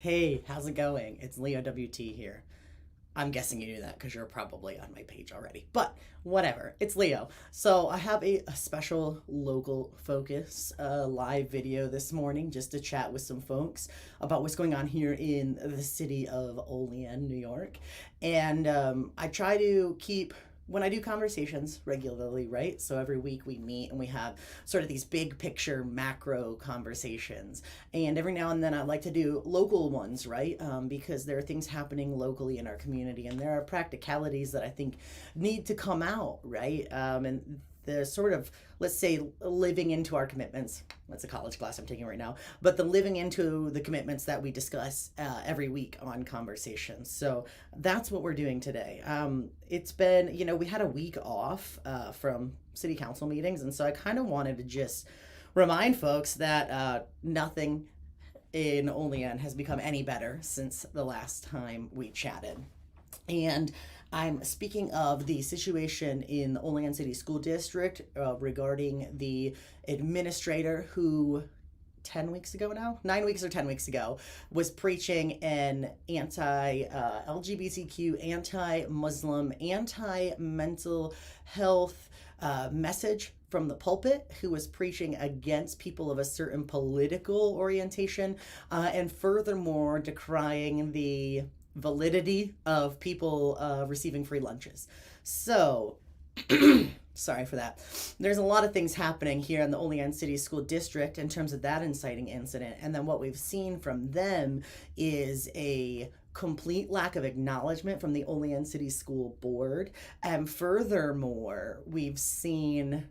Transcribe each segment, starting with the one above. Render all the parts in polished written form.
Hey, how's it going? It's Leo WT here. I'm guessing you knew that because you're probably on my page already. But whatever, it's Leo. So I have a special local focus live video this morning just to chat with some folks about what's going on here in the city of Olean, New York. And I try to keep when I do conversations regularly, right? So every week we meet and we have sort of these big picture macro conversations. And every now and then I like to do local ones, right? Because there are things happening locally in our community and there are practicalities that I think need to come out, right? And the sort of, let's say, living into our commitments. That's a college class I'm taking right now, but the living into the commitments that we discuss every week on conversations. So that's what we're doing today. It's been, we had a week off from city council meetings, and so I kind of wanted to just remind folks that nothing in Olean has become any better since the last time we chatted. And I'm speaking of the situation in the Olean City School District regarding the administrator who 10 weeks ago now, 9 weeks or 10 weeks ago, was preaching an anti LGBTQ, anti Muslim, anti mental health message from the pulpit, who was preaching against people of a certain political orientation, and furthermore decrying the validity of people receiving free lunches. So, sorry for that. There's a lot of things happening here in the Olean City School District in terms of that inciting incident. And then what we've seen from them is a complete lack of acknowledgement from the Olean City School Board. And furthermore, we've seen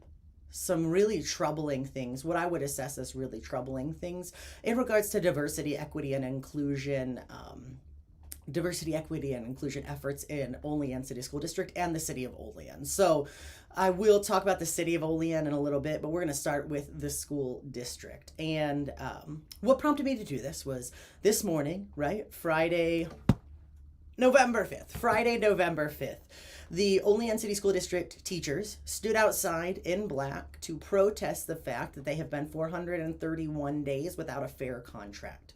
some really troubling things, what I would assess as really troubling things in regards to diversity, equity, and inclusion. Diversity, equity, and inclusion efforts in Olean City School District and the city of Olean. So I will talk about the city of Olean in a little bit, but we're going to start with the school district. And what prompted me to do this was this morning, right? Friday, November 5th. The Olean City School District teachers stood outside in black to protest the fact that they have been 431 days without a fair contract.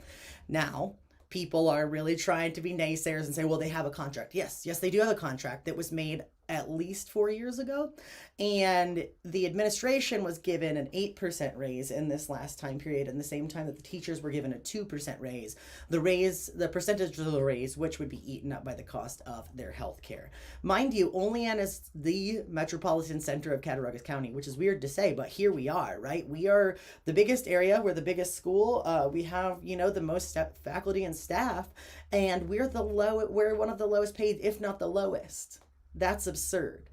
Now, people are really trying to be naysayers and say, well, they have a contract. Yes, they do have a contract that was made at least 4 years ago. And the administration was given an 8% raise in this last time period, in the same time that the teachers were given a 2% raise. The percentage of the raise, which would be eaten up by the cost of their health care. Mind you, Olean is the metropolitan center of Cattaraugus County, which is weird to say, but here we are, right? We are the biggest area, we're the biggest school, we have, the most faculty and staff, and we're one of the lowest paid, if not the lowest. That's absurd.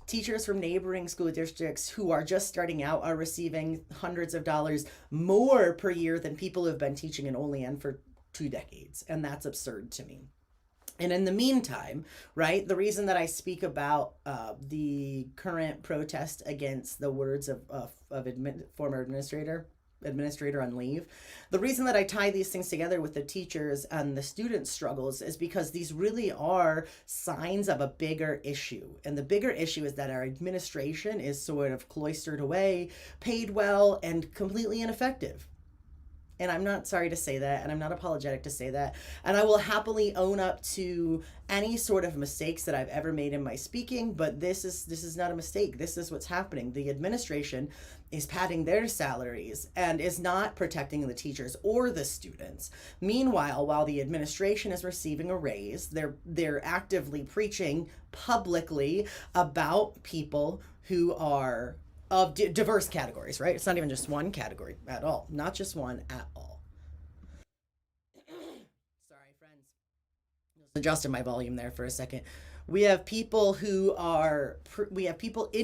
Teachers from neighboring school districts who are just starting out are receiving hundreds of dollars more per year than people who have been teaching in Olean for 2 decades. And that's absurd to me. And in the meantime, right, the reason that I speak about the current protest against the words of former administrator on leave. The reason that I tie these things together with the teachers and the student struggles is because these really are signs of a bigger issue. And the bigger issue is that our administration is sort of cloistered away, paid well, and completely ineffective. And I'm not sorry to say that, and I'm not apologetic to say that. And I will happily own up to any sort of mistakes that I've ever made in my speaking, but this is not a mistake. This is what's happening. The administration is padding their salaries and is not protecting the teachers or the students. Meanwhile, while the administration is receiving a raise, they're actively preaching publicly about people who are of diverse categories, right? It's not even just one category at all, not just one at all. Sorry, friends. Just adjusted my volume there for a second. We have people in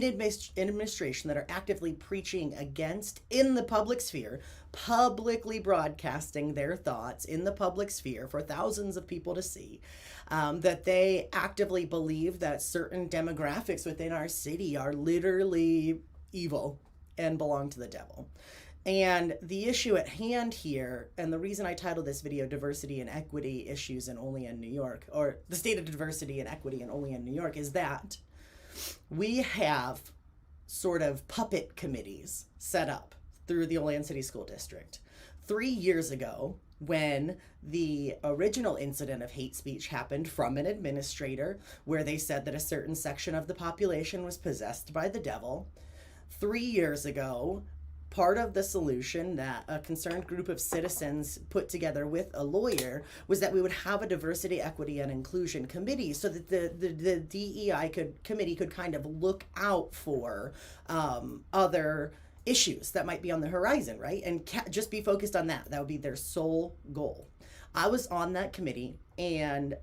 administration that are actively preaching against, in the public sphere, publicly broadcasting their thoughts in the public sphere for thousands of people to see, that they actively believe that certain demographics within our city are literally evil and belong to the devil. And the issue at hand here, and the reason I titled this video Diversity and Equity Issues in Olean, New York, or the state of diversity and equity in Olean, New York, is that we have sort of puppet committees set up through the Olean City School District. 3 years ago, when the original incident of hate speech happened from an administrator where they said that a certain section of the population was possessed by the devil. 3 years ago, part of the solution that a concerned group of citizens put together with a lawyer was that we would have a diversity, equity, and inclusion committee so that the DEI committee could kind of look out for other issues that might be on the horizon, right? And just be focused on that. That would be their sole goal. I was on that committee, and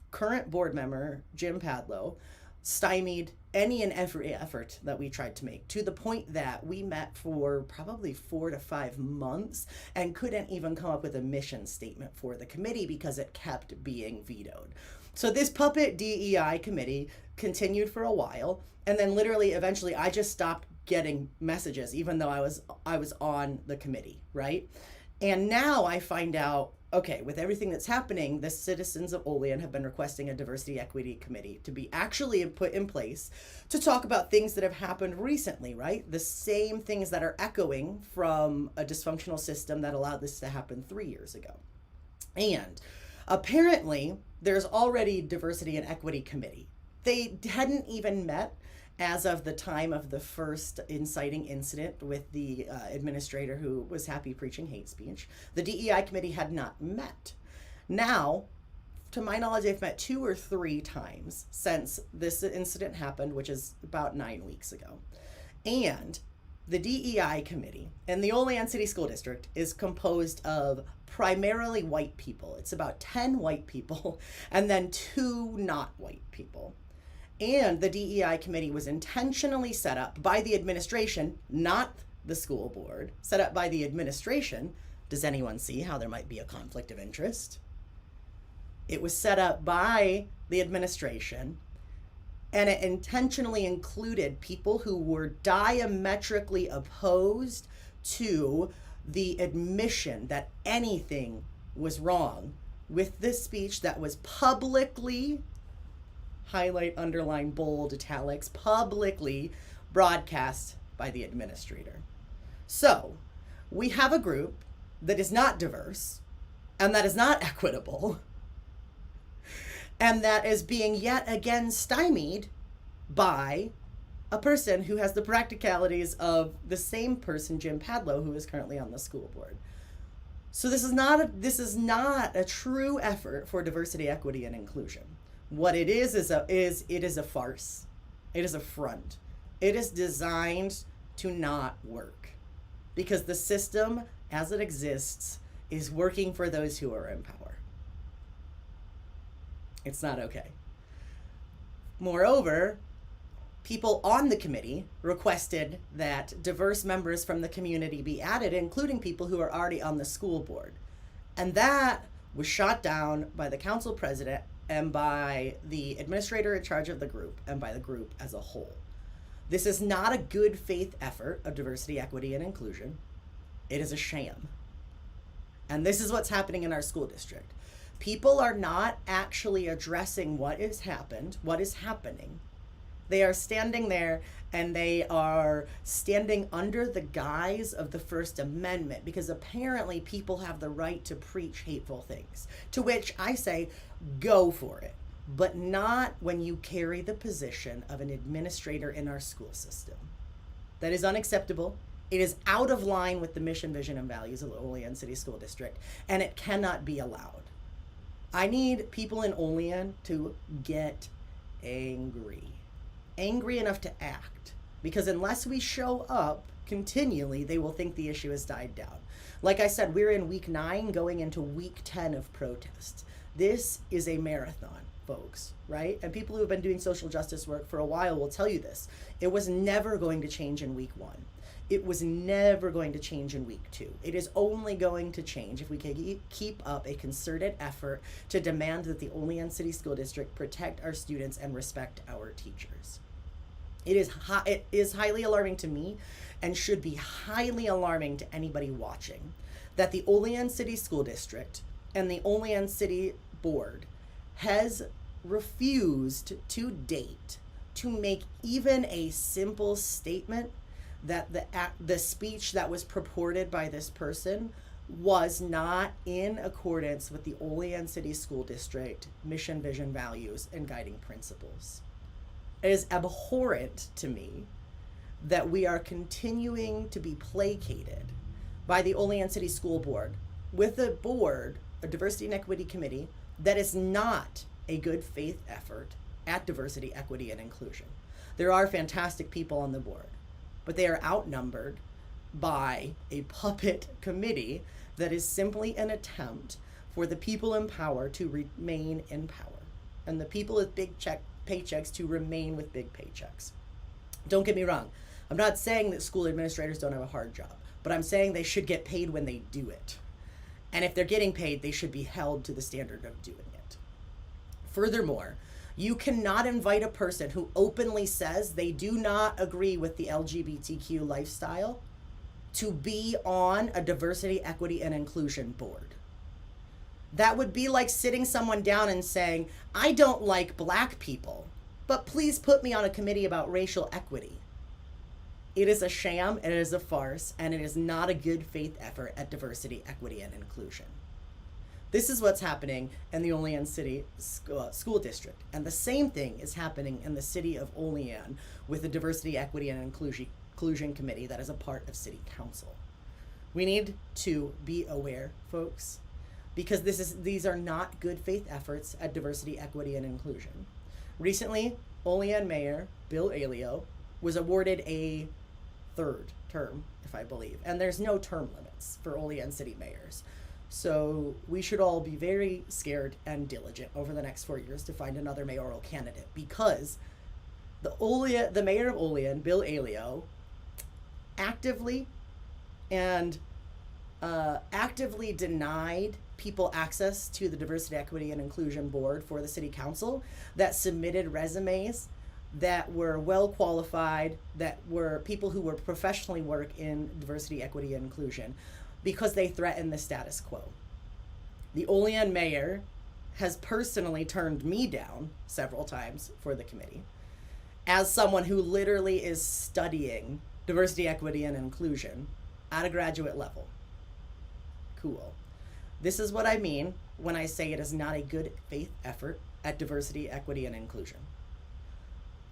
current board member Jim Padlow stymied any and every effort that we tried to make, to the point that we met for probably 4 to 5 months and couldn't even come up with a mission statement for the committee because it kept being vetoed. So this puppet DEI committee continued for a while, and then literally eventually I just stopped getting messages even though I was on the committee, right? And now I find out, okay, with everything that's happening, the citizens of Olean have been requesting a diversity equity committee to be actually put in place to talk about things that have happened recently, right? The same things that are echoing from a dysfunctional system that allowed this to happen 3 years ago. And apparently there's already diversity and equity committee. They hadn't even met as of the time of the first inciting incident with the administrator who was happy preaching hate speech. The DEI committee had not met. Now, to my knowledge, they've met 2 or 3 times since this incident happened, which is about 9 weeks ago. And the DEI committee in the Olean City School District is composed of primarily white people. It's about 10 white people and then 2 not white people. And the DEI committee was intentionally set up by the administration, not the school board, set up by the administration. Does anyone see how there might be a conflict of interest? It was set up by the administration, and it intentionally included people who were diametrically opposed to the admission that anything was wrong with this speech that was publicly, highlight, underline, bold, italics, publicly broadcast by the administrator. So we have a group that is not diverse and that is not equitable and that is being yet again stymied by a person who has the practicalities of the same person, Jim Padlow, who is currently on the school board. So this is not a true effort for diversity, equity, and inclusion. What it is a farce. It is a front. It is designed to not work because the system as it exists is working for those who are in power. It's not okay. Moreover, people on the committee requested that diverse members from the community be added, including people who are already on the school board. And that was shot down by the council president and by the administrator in charge of the group and by the group as a whole. This is not a good faith effort of diversity, equity, and inclusion. It is a sham. And this is what's happening in our school district. People are not actually addressing what has happened, what is happening. They are standing there and they are standing under the guise of the First Amendment because apparently people have the right to preach hateful things. To which I say, go for it, but not when you carry the position of an administrator in our school system. That is unacceptable. It is out of line with the mission, vision, and values of the Olean City School District, and it cannot be allowed. I need people in Olean to get angry enough to act, because unless we show up continually, they will think the issue has died down. Like I said, we're in week 9 going into week 10 of protests. This is a marathon, folks, right? And people who have been doing social justice work for a while will tell you this. It was never going to change in week 1. It was never going to change in week 2. It is only going to change if we can keep up a concerted effort to demand that the Olean City School District protect our students and respect our teachers. It is highly alarming to me and should be highly alarming to anybody watching that the Olean City School District and the Olean City Board has refused to date to make even a simple statement that the speech that was purported by this person was not in accordance with the Olean City School District mission, vision, values, and guiding principles. It is abhorrent to me that we are continuing to be placated by the Olean City School Board with a board, a diversity and equity committee, that is not a good faith effort at diversity, equity, and inclusion. There are fantastic people on the board, but they are outnumbered by a puppet committee that is simply an attempt for the people in power to remain in power and the people with big paychecks to remain with big paychecks. Don't get me wrong. I'm not saying that school administrators don't have a hard job, but I'm saying they should get paid when they do it. And if they're getting paid, they should be held to the standard of doing it. Furthermore, you cannot invite a person who openly says they do not agree with the LGBTQ lifestyle to be on a diversity, equity, and inclusion board. That would be like sitting someone down and saying, I don't like black people, but please put me on a committee about racial equity. It is a sham, it is a farce, and it is not a good faith effort at diversity, equity, and inclusion. This is what's happening in the Olean City School District. And the same thing is happening in the city of Olean with the Diversity, Equity, and Inclusion Committee that is a part of City Council. We need to be aware, folks, because these are not good faith efforts at diversity, equity, and inclusion. Recently, Olean Mayor Bill Alio was awarded a third term, if I believe, and there's no term limits for Olean City mayors. So we should all be very scared and diligent over the next 4 years to find another mayoral candidate, because the mayor of Olean, Bill Alio, actively denied people access to the Diversity, Equity, and Inclusion Board for the City Council that submitted resumes that were well qualified, that were people who were professionally work in diversity, equity, and inclusion, because they threatened the status quo. The Olean mayor has personally turned me down several times for the committee as someone who literally is studying diversity, equity, and inclusion at a graduate level. Cool. This is what I mean when I say it is not a good faith effort at diversity, equity, and inclusion.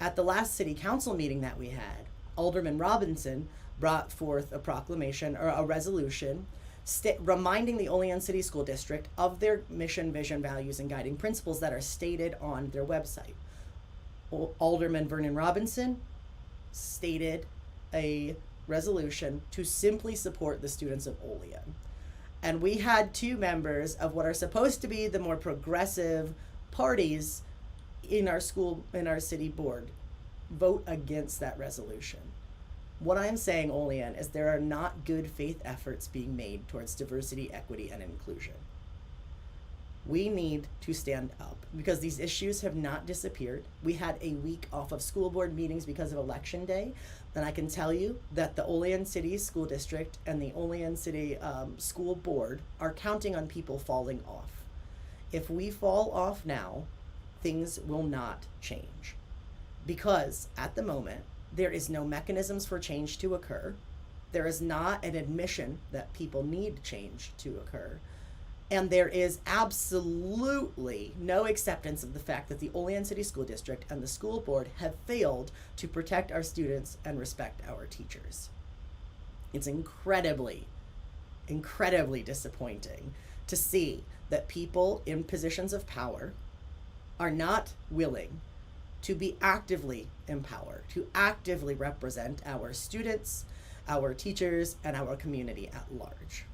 At the last city council meeting that we had, Alderman Robinson brought forth a proclamation or a resolution reminding the Olean City School District of their mission, vision, values, and guiding principles that are stated on their website. Alderman Vernon Robinson stated a resolution to simply support the students of Olean. And we had two members of what are supposed to be the more progressive parties in our city board vote against that resolution. What I'm saying, Olean, is there are not good faith efforts being made towards diversity, equity, and inclusion. We need to stand up because these issues have not disappeared. We had a week off of school board meetings because of Election Day, and I can tell you that the Olean City School District and the Olean City School Board are counting on people falling off. If we fall off now, things will not change, because at the moment there is no mechanisms for change to occur. There is not an admission that people need change to occur, and there is absolutely no acceptance of the fact that the Olean City School District and the school board have failed to protect our students and respect our teachers. It's incredibly disappointing to see that people in positions of power are not willing to be actively empowered, to actively represent our students, our teachers, and our community at large.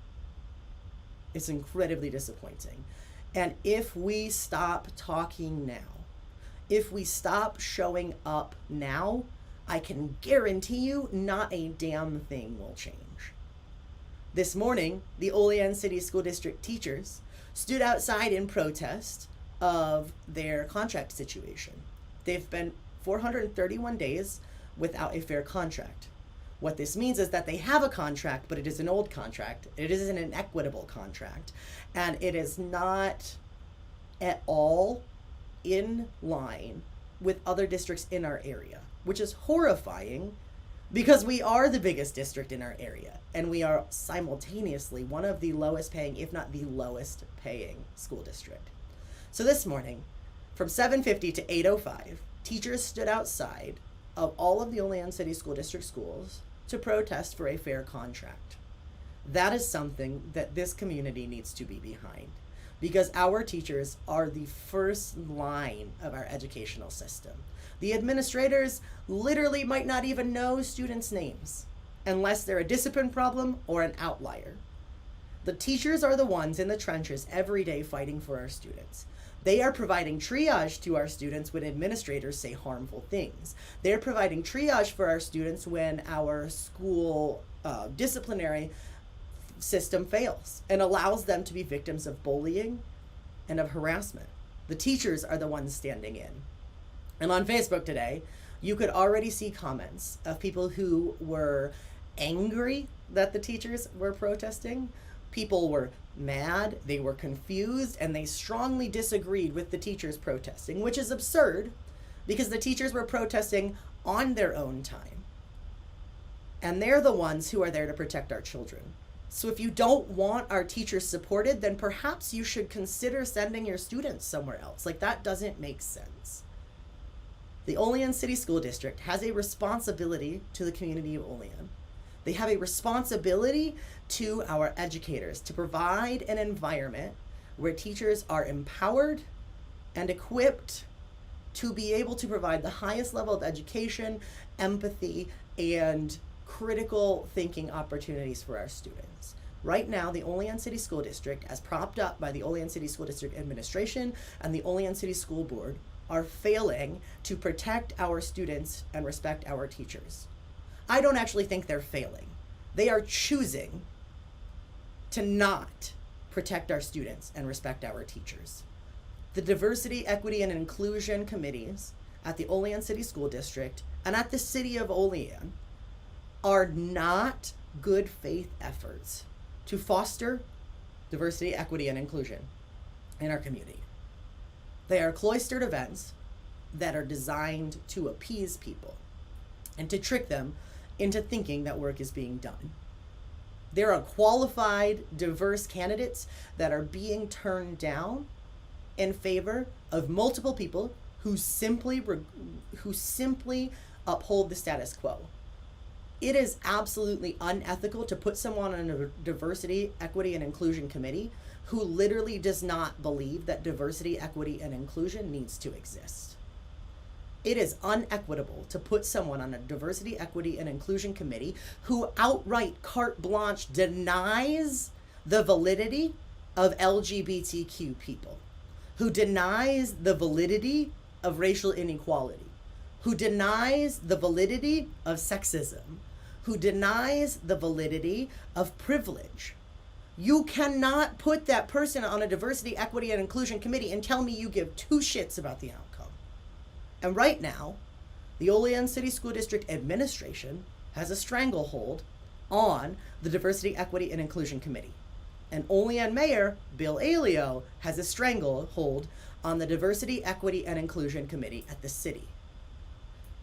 It's incredibly disappointing. And if we stop talking now, if we stop showing up now, I can guarantee you not a damn thing will change. This morning, the Olean City School District teachers stood outside in protest of their contract situation. They've been 431 days without a fair contract. What this means is that they have a contract, but it is an old contract. It isn't an equitable contract. And it is not at all in line with other districts in our area, which is horrifying Because we are the biggest district in our area, and we are simultaneously one of the lowest paying, if not the lowest paying school district. So this morning, from 7:50 to 8:05, teachers stood outside of all of the Olean City School District schools to protest for a fair contract. That is something that this community needs to be behind, because our teachers are the first line of our educational system. The administrators literally might not even know students' names unless they're a discipline problem or an outlier. The teachers are the ones in the trenches every day fighting for our students. They are providing triage to our students when administrators say harmful things. They're providing triage for our students when our school disciplinary system fails and allows them to be victims of bullying and of harassment. The teachers are the ones standing in. And on Facebook today, you could already see comments of people who were angry that the teachers were protesting. People were mad, they were confused, and they strongly disagreed with the teachers protesting, which is absurd because the teachers were protesting on their own time. And they're the ones who are there to protect our children. So if you don't want our teachers supported, then perhaps you should consider sending your students somewhere else. Like, that doesn't make sense. The Olean City School District has a responsibility to the community of Olean. They have a responsibility to our educators to provide an environment where teachers are empowered and equipped to be able to provide the highest level of education, empathy, and critical thinking opportunities for our students. Right now, the Olean City School District, as propped up by the Olean City School District Administration and the Olean City School Board, are failing to protect our students and respect our teachers. I don't actually think they're failing. They are choosing to not protect our students and respect our teachers. The Diversity, Equity, and Inclusion committees at the Olean City School District and at the City of Olean are not good faith efforts to foster diversity, equity, and inclusion in our community. They are cloistered events that are designed to appease people and to trick them into thinking that work is being done. There are qualified, diverse candidates that are being turned down in favor of multiple people who simply uphold the status quo. It is absolutely unethical to put someone on a diversity, equity, and inclusion committee who literally does not believe that diversity, equity, and inclusion needs to exist. It is unequitable to put someone on a diversity, equity, and inclusion committee who outright carte blanche denies the validity of LGBTQ people, who denies the validity of racial inequality, who denies the validity of sexism, who denies the validity of privilege. You cannot put that person on a diversity, equity, and inclusion committee and tell me you give two shits about the outcome. And right now, the Olean City School District Administration has a stranglehold on the Diversity, Equity, and Inclusion Committee. And Olean Mayor Bill Aleo has a stranglehold on the Diversity, Equity, and Inclusion Committee at the city.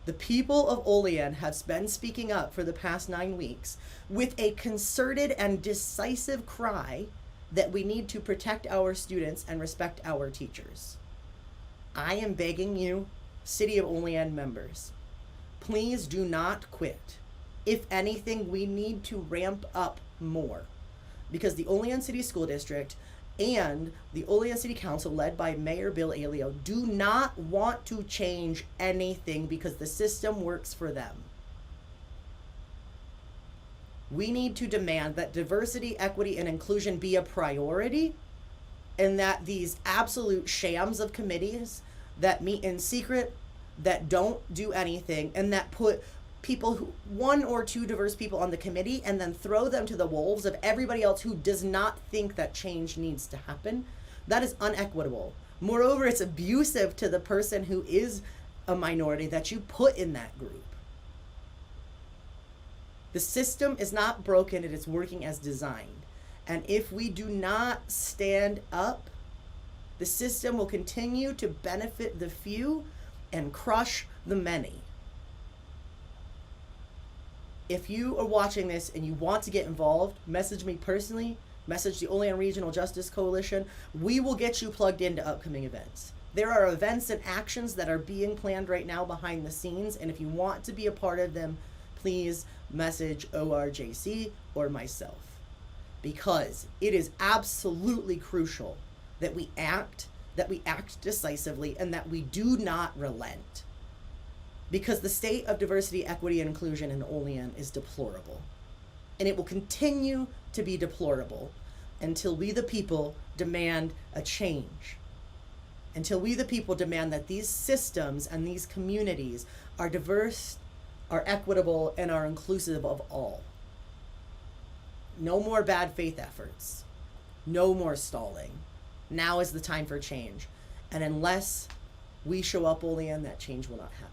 The people of Olean have been speaking up for the past 9 weeks with a concerted and decisive cry that we need to protect our students and respect our teachers. I am begging you, City of Olean members, please do not quit. If anything, we need to ramp up more, because the Olean City School District and the Olean City Council, led by Mayor Bill Aleo, do not want to change anything because the system works for them. We need to demand that diversity, equity, and inclusion be a priority, and that these absolute shams of committees that meet in secret, that don't do anything, and that put people who, one or two diverse people on the committee, and then throw them to the wolves of everybody else who does not think that change needs to happen, that is unequitable. Moreover, it's abusive to the person who is a minority that you put in that group. The system is not broken, it is working as designed. And if we do not stand up, the system will continue to benefit the few and crush the many. If you are watching this and you want to get involved, message me personally, message the Olean Regional Justice Coalition. We will get you plugged into upcoming events. There are events and actions that are being planned right now behind the scenes, and if you want to be a part of them, please message ORJC or myself, because it is absolutely crucial that we act decisively, and that we do not relent. Because the state of diversity, equity, and inclusion in Olean is deplorable. And it will continue to be deplorable until we the people demand a change. Until we the people demand that these systems and these communities are diverse, are equitable, and are inclusive of all. No more bad faith efforts. No more stalling. Now is the time for change. And unless we show up, Olean, that change will not happen.